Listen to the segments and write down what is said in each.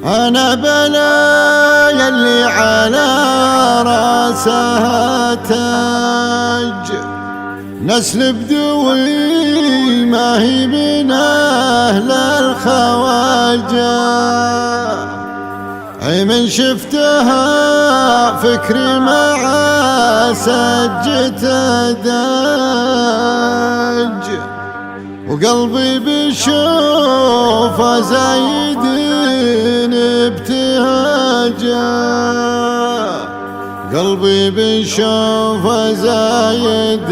أنا بلايا اللي على راسها تاج، نسل بدوي ما هي من أهل الخواجة. من شفتها فكري مع سجته داج، وقلبي بشوفه زايد ابتهاجا، قلبي بشوفه زايد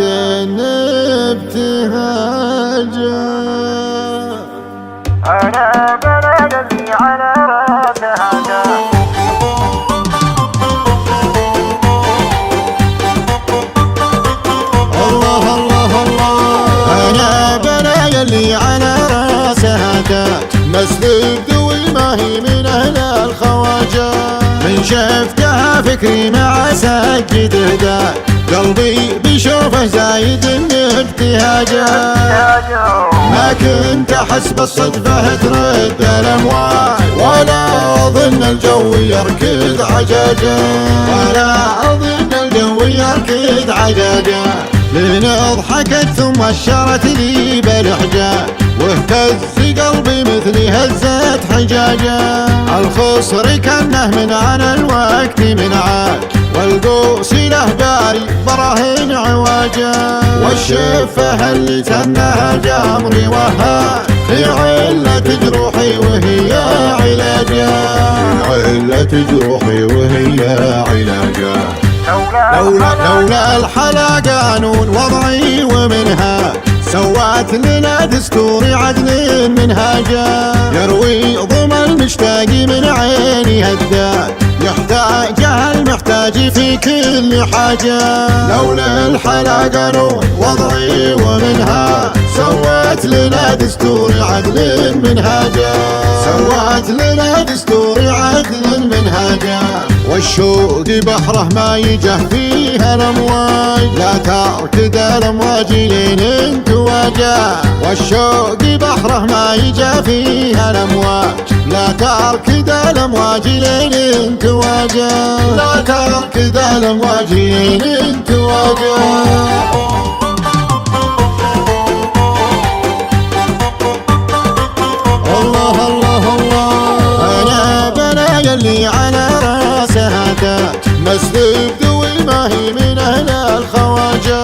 ابتهاجا. أنا بلدي على راسها تاج، الله الله الله. أنا بلايا على راسها تاج، نسل بدوي ما هي من أهل الخواجة. من شفتها فكري مع سجده داج، قلبي بشوفه زايد ابتهاجا. ما كنت أحس بالصدفة ترد الأمواج، ولا أظن الجو يركض عجاجا، ولا أظن الجو يركض عجاجا. لين ضحكت ثم أشرت لي بالإحجاج، واهتز قلبي مثل هزة حجاجة. الخصر كانه من عن الوقت منعاج، والقوس له باري براهين عواجا. والشفة اللي تنها جمري وهاج، في علة جروحي وهي علاجا، علة جروحي وهي علاجا. لولا الحلا قانون وضعي ومنها، سوات لنا دستور عدل منهاجا. يروي ضم المشتاق من عيني هداج، يحتاجها المحتاج في كل حاجة. لولا الحلا قانون وضعي ومنها، سوات لنا دستور عدل منهاجا، سوات لنا دستور عدل منهاجا. والشوق بحره ما يجه فيها الأمواج، لا تركد الأمواج لين انتواجا. والشوق بحره ما يجه فيها الأمواج، لا تركد الأمواج لين انتواجا، لا تركد الأمواج لين انتواجا. الله الله الله. أنا بلايا اللي على راسها تاج، نسل بدوي ما هي من أهل الخواجة.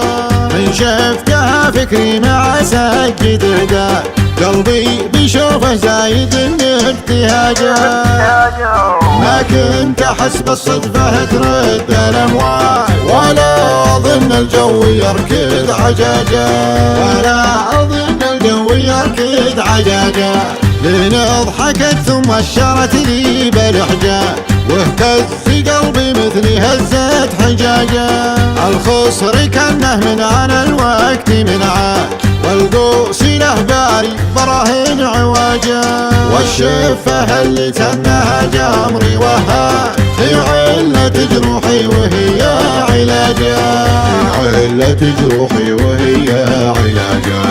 من شفتها فكري مع سجده داج، قلبي بشوفه زايد ابتهاجا. ما كنت أحس بالصدفة ترد الأمواج، ولا أظن الجو يركض عجاجا، ولا أظن الجو يركض عجاجا. لين ضحكت ثم أشرت لي بالإحجاج، واهتز قلبي مثل هزة حجاجة. الخصر كانه من عن الوقت منعاج، والقوس له باري براهين عواجا. والشفة اللي تنها جمري وهاج، في علة جروحي وهي علاجا، علة جروحي وهي علاجا.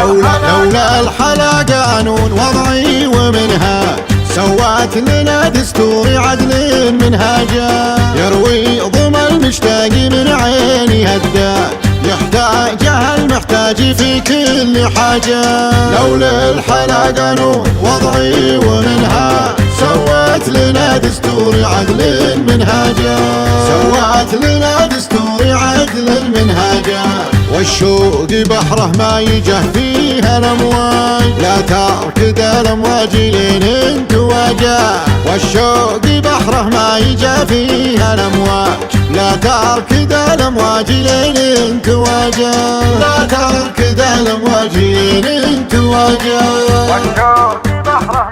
لولا الحلا قانون وضعي ومنها، سوات لنا دستور عدل منهاجا. يروي ضم المشتاق من عيني هداج، يحتاجها المحتاج في كل حاجة. لولا الحلا قانون وضعي ومنها، سوات لنا دستور عدل منهاجا، سوات لنا دستور عدل منهاجا. والشوق بحره ما يجه فيها الأمواج، لا تركد الأمواج لين انتواجا. والشوق بحره ما يجه فيها الأمواج، لا تركد الأمواج لين انتواجا، لا تركد الأمواج لين انتواجا. والشوق بحره